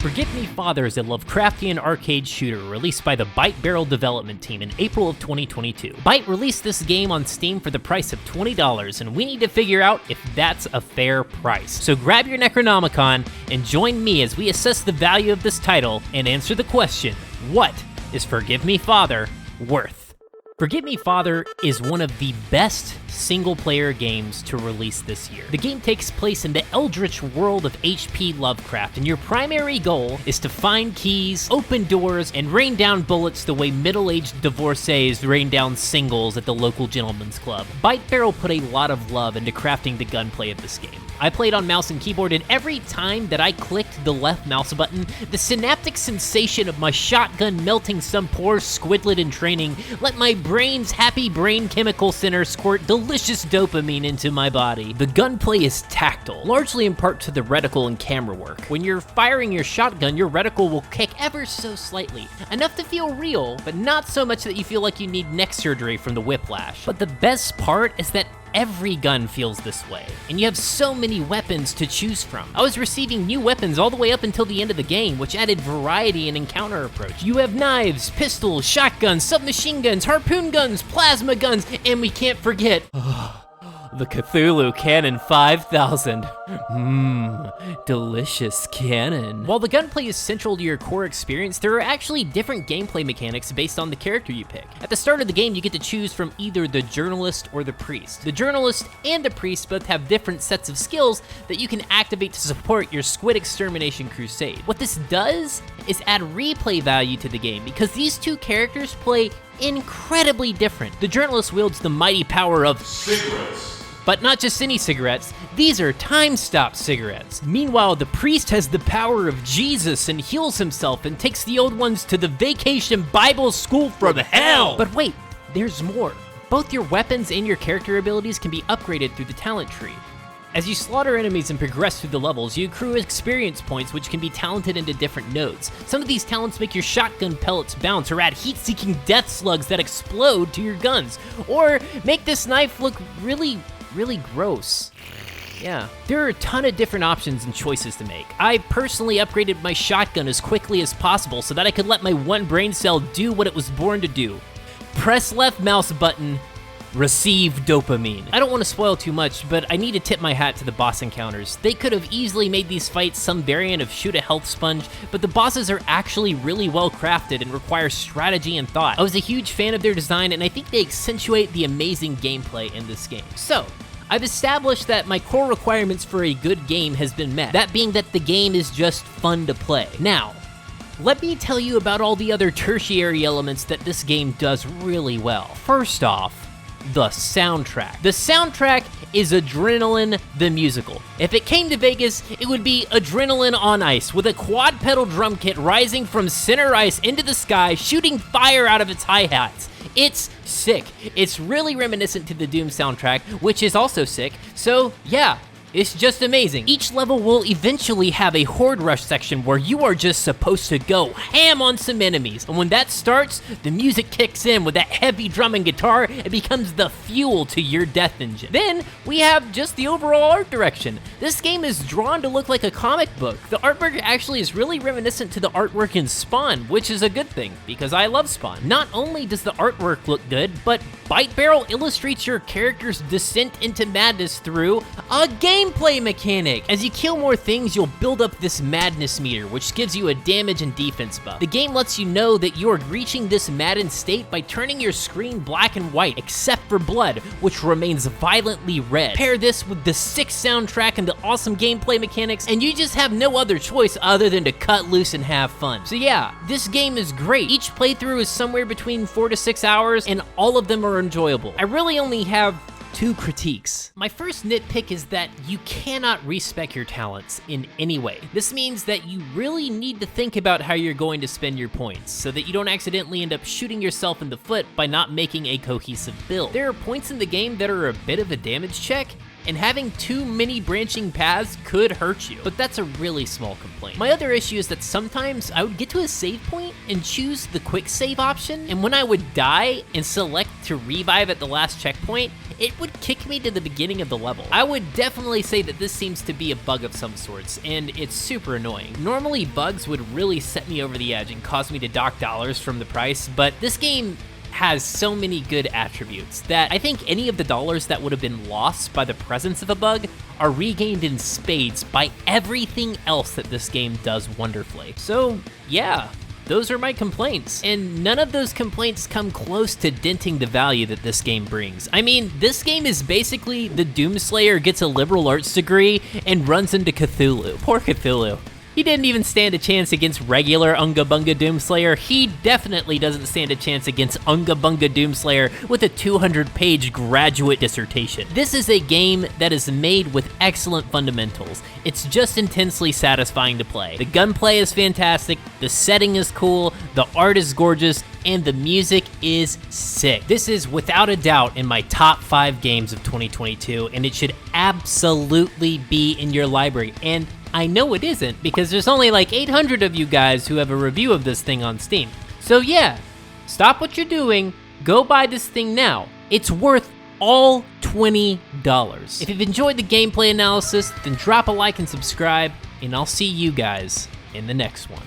Forgive Me Father is a Lovecraftian arcade shooter released by the Barrel development team in April of 2022. Byte released this game on Steam for the price of $20, and we need to figure out if that's a fair price. So grab your Necronomicon and join me as we assess the value of this title and answer the question, what is Forgive Me Father worth? Forgive Me Father is one of the best single-player games to release this year. The game takes place in the eldritch world of H.P. Lovecraft, and your primary goal is to find keys, open doors, and rain down bullets the way middle-aged divorcees rain down singles at the local gentleman's club. Barrel put a lot of love into crafting the gunplay of this game. I played on mouse and keyboard, and every time that I clicked the left mouse button, the synaptic sensation of my shotgun melting some poor squidlet in training let my brain's happy brain chemical center squirt delicious dopamine into my body. The gunplay is tactile, largely in part to the reticle and camera work. When you're firing your shotgun, your reticle will kick ever so slightly, enough to feel real, but not so much that you feel like you need neck surgery from the whiplash. But the best part is that every gun feels this way, and you have so many weapons to choose from. I was receiving new weapons all the way up until the end of the game, which added variety and encounter approach. You have knives, pistols, shotguns, submachine guns, harpoon guns, plasma guns, and we can't forget the Cthulhu Cannon 5000. Delicious cannon. While the gunplay is central to your core experience, there are actually different gameplay mechanics based on the character you pick. At the start of the game, you get to choose from either the journalist or the priest. The journalist and the priest both have different sets of skills that you can activate to support your squid extermination crusade. What this does is add replay value to the game, because these two characters play incredibly different. The journalist wields the mighty power of cigarettes. But not just any cigarettes, these are time-stop cigarettes. Meanwhile, the priest has the power of Jesus and heals himself and takes the old ones to the vacation Bible school from hell. But wait, there's more. Both your weapons and your character abilities can be upgraded through the talent tree. As you slaughter enemies and progress through the levels, you accrue experience points which can be talented into different nodes. Some of these talents make your shotgun pellets bounce, or add heat-seeking death slugs that explode to your guns, or make this knife look really gross. Yeah, there are a ton of different options and choices to make. I personally upgraded my shotgun as quickly as possible so that I could let my one brain cell do what it was born to do. Press left mouse button, receive dopamine. I don't want to spoil too much, but I need to tip my hat to the boss encounters. They could have easily made these fights some variant of shoot a health sponge, but the bosses are actually really well crafted and require strategy and thought. I was a huge fan of their design, and I think they accentuate the amazing gameplay in this game. So, I've established that my core requirements for a good game has been met, that being that the game is just fun to play. Now, let me tell you about all the other tertiary elements that this game does really well. First off, the soundtrack. The soundtrack is Adrenaline the Musical. If it came to Vegas, it would be Adrenaline on Ice, with a quad pedal drum kit rising from center ice into the sky, shooting fire out of its hi-hats. It's sick. It's really reminiscent to the Doom soundtrack, which is also sick, so yeah. It's just amazing. Each level will eventually have a horde rush section where you are just supposed to go ham on some enemies. And when that starts, the music kicks in with that heavy drum and guitar. It becomes the fuel to your death engine. Then we have just the overall art direction. This game is drawn to look like a comic book. The artwork actually is really reminiscent to the artwork in Spawn, which is a good thing because I love Spawn. Not only does the artwork look good, but Barrel illustrates your character's descent into madness through a gameplay mechanic. As you kill more things, you'll build up this madness meter, which gives you a damage and defense buff. The game lets you know that you are reaching this maddened state by turning your screen black and white, except for blood, which remains violently red. Pair this with the sick soundtrack and the awesome gameplay mechanics, and you just have no other choice other than to cut loose and have fun. So yeah, this game is great. Each playthrough is somewhere between 4 to 6 hours, and all of them are enjoyable. I really only have 2 critiques. My first nitpick is that you cannot respec your talents in any way. This means that you really need to think about how you're going to spend your points so that you don't accidentally end up shooting yourself in the foot by not making a cohesive build. There are points in the game that are a bit of a damage check, and having too many branching paths could hurt you, but that's a really small complaint. My other issue is that sometimes I would get to a save point and choose the quick save option, and when I would die and select to revive at the last checkpoint, it would kick me to the beginning of the level. I would definitely say that this seems to be a bug of some sorts, and it's super annoying. Normally, bugs would really set me over the edge and cause me to dock dollars from the price, but this game has so many good attributes that I think any of the dollars that would have been lost by the presence of a bug are regained in spades by everything else that this game does wonderfully. So yeah, those are my complaints, and none of those complaints come close to denting the value that this game brings. I mean, this game is basically the Doomslayer gets a liberal arts degree and runs into Cthulhu. Poor Cthulhu. He didn't even stand a chance against regular Unga Bunga Doomslayer. He definitely doesn't stand a chance against Unga Bunga Doomslayer with a 200-page graduate dissertation. This is a game that is made with excellent fundamentals. It's just intensely satisfying to play. The gunplay is fantastic, the setting is cool, the art is gorgeous, and the music is sick. This is without a doubt in my top 5 games of 2022, and it should absolutely be in your library. And I know it isn't, because there's only like 800 of you guys who have a review of this thing on Steam. So yeah, stop what you're doing, go buy this thing now. It's worth all $20. If you've enjoyed the gameplay analysis, then drop a like and subscribe, and I'll see you guys in the next one.